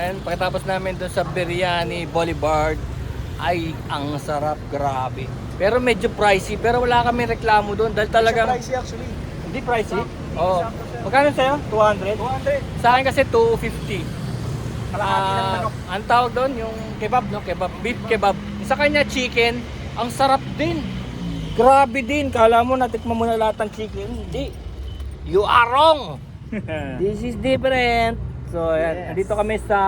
Ayan, pagkatapos namin doon sa Biryani Boulevard, ay ang sarap, grabe. Pero medyo pricey, pero wala kami reklamo doon dahil talagang Pricey actually. hindi pricey. Oo. Magkano sa'yo? 200? 200. Sa akin kasi 250. Kalahati ng manok. Ang tawag doon, yung kebab, no? Kebab, beef kebab. Sa kanya chicken, ang sarap din. Grabe din. Kala mo natikman mo na lahat ng chicken. Hindi. You are wrong. This is different. So, ayan. Yes. Andito kami sa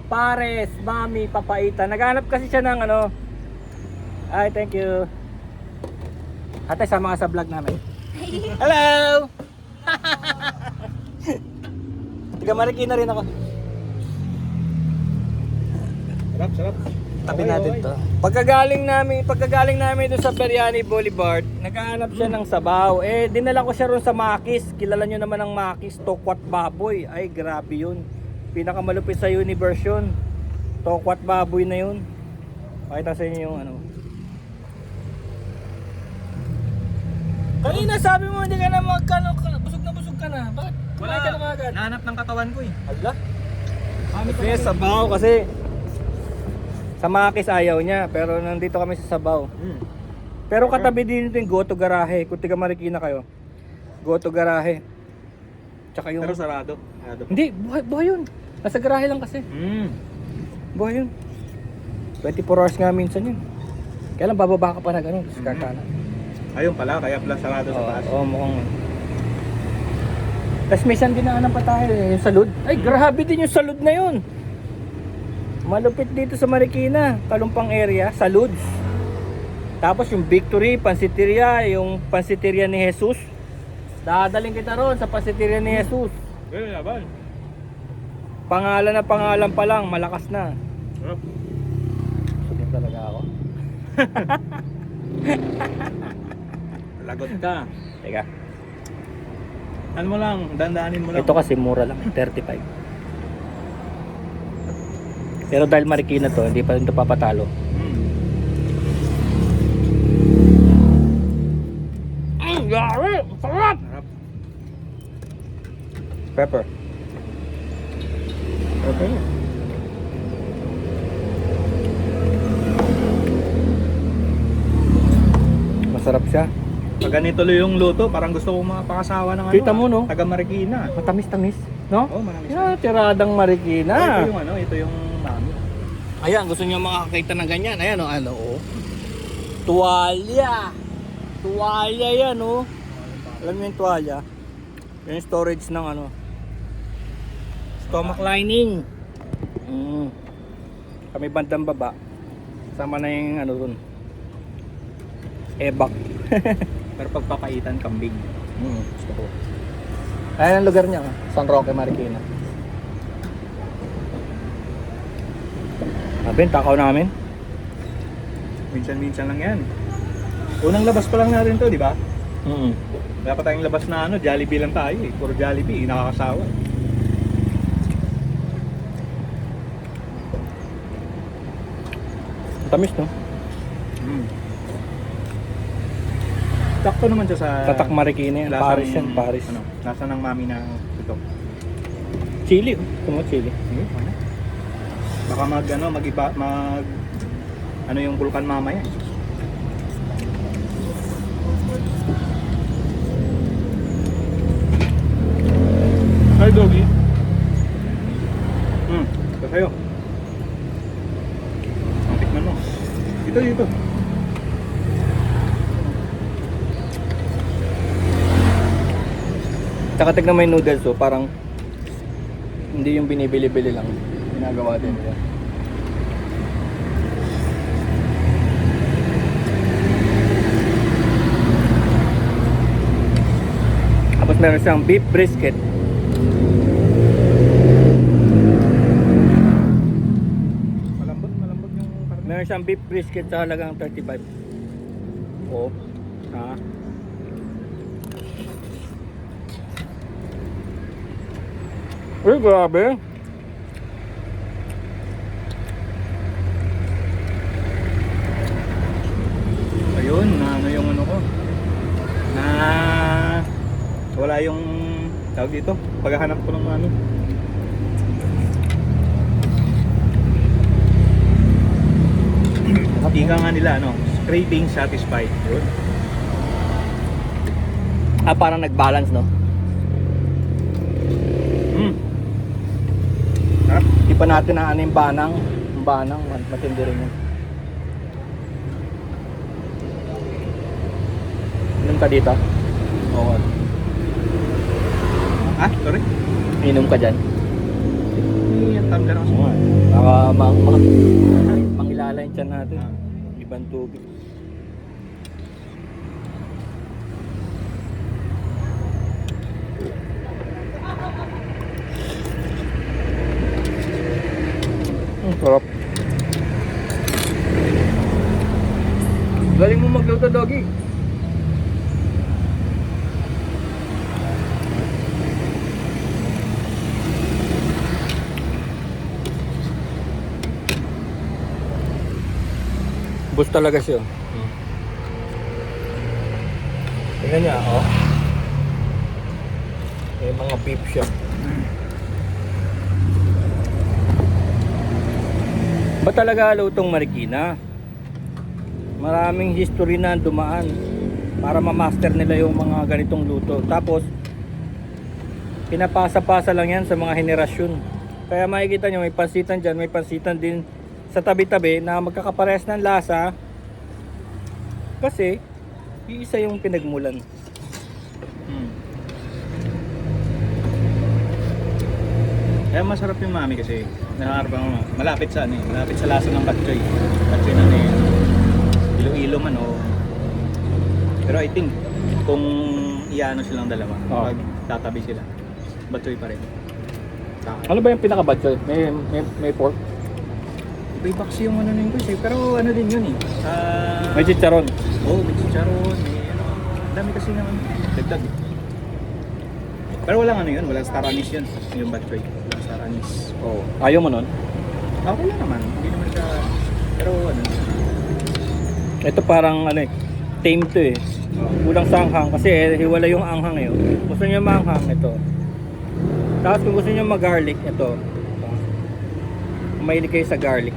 Pares, Mami, Papaitan. Naghanap kasi siya ng ano. Ay, thank you. Ate, sama ka sa vlog namin. Hello! Tiga Marikina rin ako. Sarap, sarap. Tabi Okay, natin okay. to. Pagkagaling namin doon sa Biryani Boulevard, naghahanap siya ng sabaw. Eh, dinala ko siya ron sa Makis. Kilala nyo naman ang Makis, Tokwat Baboy. Ay, grabe yun. Pinakamalupit sa universe yun. Tokwat Baboy na yun. Pakita sa inyo yung ano. Kanina sabi mo hindi ka na busog ka na. Bakit? Kumain ka na kagad. Nahanap ng katawan ko eh. Hala? Gusto niya sabaw kasi sa Makis ayaw niya, pero nandito kami sa sabaw. Pero katabi din ito yung Goto Garahe. Kung tiga Marikina kayo, Goto Garahe. Tsaka yung... Pero sarado. Hindi, buhay yun. Nasa garahe lang kasi. Buhay yun. 24 hours nga minsan yun. Kaya lang bababa ka pa na gano'n. Tapos kakana. Ayun pala, kaya pala sarado sa taas. Oo, mukhang... Tapos may isang dinaanan pa tayo, yung salud. Ay, grabe din yung salud na yun. Malupit dito sa Marikina, Kalumpang area, Saluds. Tapos yung Victory, Pansiteria, yung Pansiteria ni Jesus. Dadaling kita ron sa Pansiteria ni Jesus. Eh, laban. Pangalan na pangalan pa lang, malakas na. Sarap. Sugin talaga ako. Lagot ka. Teka, Ano mo lang, dandanin mo lang. ito kasi mura lang, 35. Pero dahil Marikina to, hindi pa rin ito papatalo. Gari! Sarap! Sarap. Pepper. Okay. Masarap siya. Pag ganito yung luto, parang gusto kong makapakasawa ng ano. Kita mo, no? Taga Marikina. Matamis-tamis, no? Oh, marami. Yeah, tiradang Marikina. Ito yung ano, ito yung mami. Ayan, gusto niyo makakita ng ganyan. Ayan, oh. Tuwalya. Tuwalya yan, oh. Alam niyo yung tuwalya? Yung storage ng ano. Stomach lining. Kami bandang baba. Sama na yung ano dun. Ebak. Pero pagpapaitan, kambing. Gusto ko. Ayan ang lugar niya, San Roque, Marikina. Abin, takaw namin. Minsan-minsan lang yan. Unang labas pa lang natin to, di ba? Wala pa tayong labas na ano, Jollibee lang tayo eh. Puro Jollibee, nakakasawa. Tamis, no? Sakto naman siya sa... Tatak Marikina yan. lasang- Paris yan, Paris. Ano, lasa ng mami na ito. Chili, oh. Tumo chili. Sige, ano? Baka mag-iba, ano yung bulkan mamaya. Hi, doggy. Ito sa'yo. Ang tikman mo. Dito. Tsaka tignan mo yung noodles, oh. Parang hindi yung binibili-bili lang. Ginagawa din nila. Tapos meron siyang beef brisket. Malambot yung karne. Meron siyang beef brisket sa halagang 35. Oo. Ha? Uy, grabe. Ayun, na ano yung ano ko. Na wala yung tawag dito. Paghahanap ko ng ano. ganda nga nila, ano, craving satisfied. Yun. Parang nag-balance, no? Sarap. Di pa natin na ano yung banang. Yung banang, matindi rin yun. Inom ka dito? Oo. Ah, sorry. Inom ka dyan? Yung tumbler ako. Oo. Baka mangilala yung tiyan natin. Ibang tubig. Ang sarap. Galing mo magluto, Doggy. Bus talaga siya. Tingnan niya, oh. May mga beef siya. Ba talaga lutong Marikina? Maraming history na dumaan para ma-master nila yung mga ganitong luto. Tapos pinapasa-pasa lang yan sa mga henerasyon. Kaya makikita nyo may pansitan dyan, may pansitan din sa tabi-tabi na magkakaparehas ng lasa kasi iisa yung pinagmulan. Kaya masarap yung mami kasi nakakarap ako malapit sa ano eh, malapit sa lasa ng batchoy. Batchoy na Iloilo man o. Pero I think kung iano silang dalawa, pag tatabi sila, batchoy pa rin. Ano ba yung pinaka-batchoy? May pork? May box yung ano na yun guys eh, pero ano din yun eh. May chicharon. Oo, may chicharon, may ano. Ang dami kasi naman dagdag. Pero walang ano yun, walang star anise yun. Yung batchoy, walang star anise. Oh. Ayaw mo nun? Okay lang naman, hindi naman siya, pero ano. Ito parang ano eh, tame to eh. Kulang sa anghang kasi hiwala yung anghang eh. Gusto niyo maanghang, ito. Tapos kung gusto niyo mag-garlic, ito. Mahilig kayo sa garlic.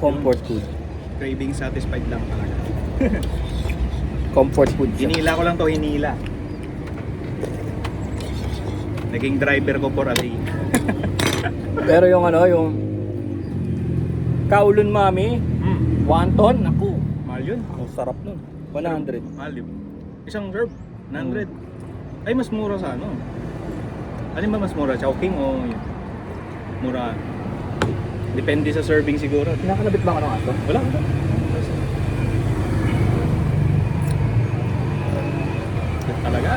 Comfort food. Craving satisfied lang talaga. Comfort food siya. Hinila ko lang to, hinila. Naging driver ko for a day. Pero yung ano, yung kaulon mami, wonton, naku. Mahal yun. Ang sarap nun. 100. Mahal yun. Isang serve, 100. Ay, mas mura sa ano. Ano ba mas mura? Chowking o yun? Mura? Depende sa serving siguro. Pinakalabit ba ka ng aso? Wala. Talaga.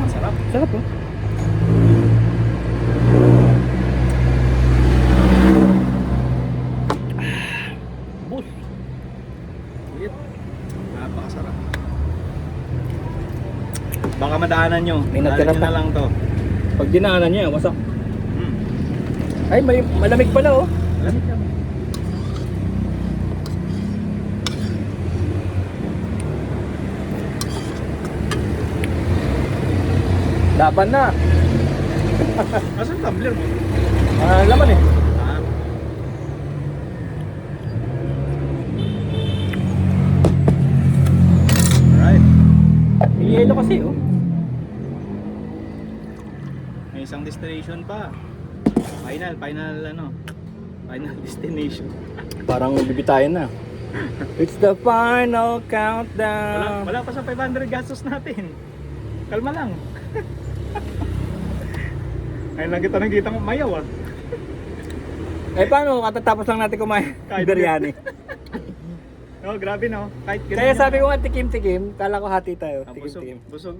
Sarap. Sarap oh. Bus. Wait. Napakasarap. Baka madaanan nyo. May natira Daanan nyo pa. na lang to. Pag dinaanan niya, wasak. Ay, may malamig pala oh. Lamig ka. Laban na. Asan tumbler mo? Laman eh. Ah. Alright. May yelo kasi oh. May isang destination pa. Final destination. Parang bibitayin na. It's the final countdown. Wala pa sa 500 gastos natin. Kalma lang. Ngayon lang kita nakita ng mayaw ah. Eh paano katatapos lang natin kumain Kahit biryani? No, grabe no. Kahit ganun Kaya yun. sabi ko nga tikim-tikim, kala ko hati tayo, Ah, tikim-tikim. busog.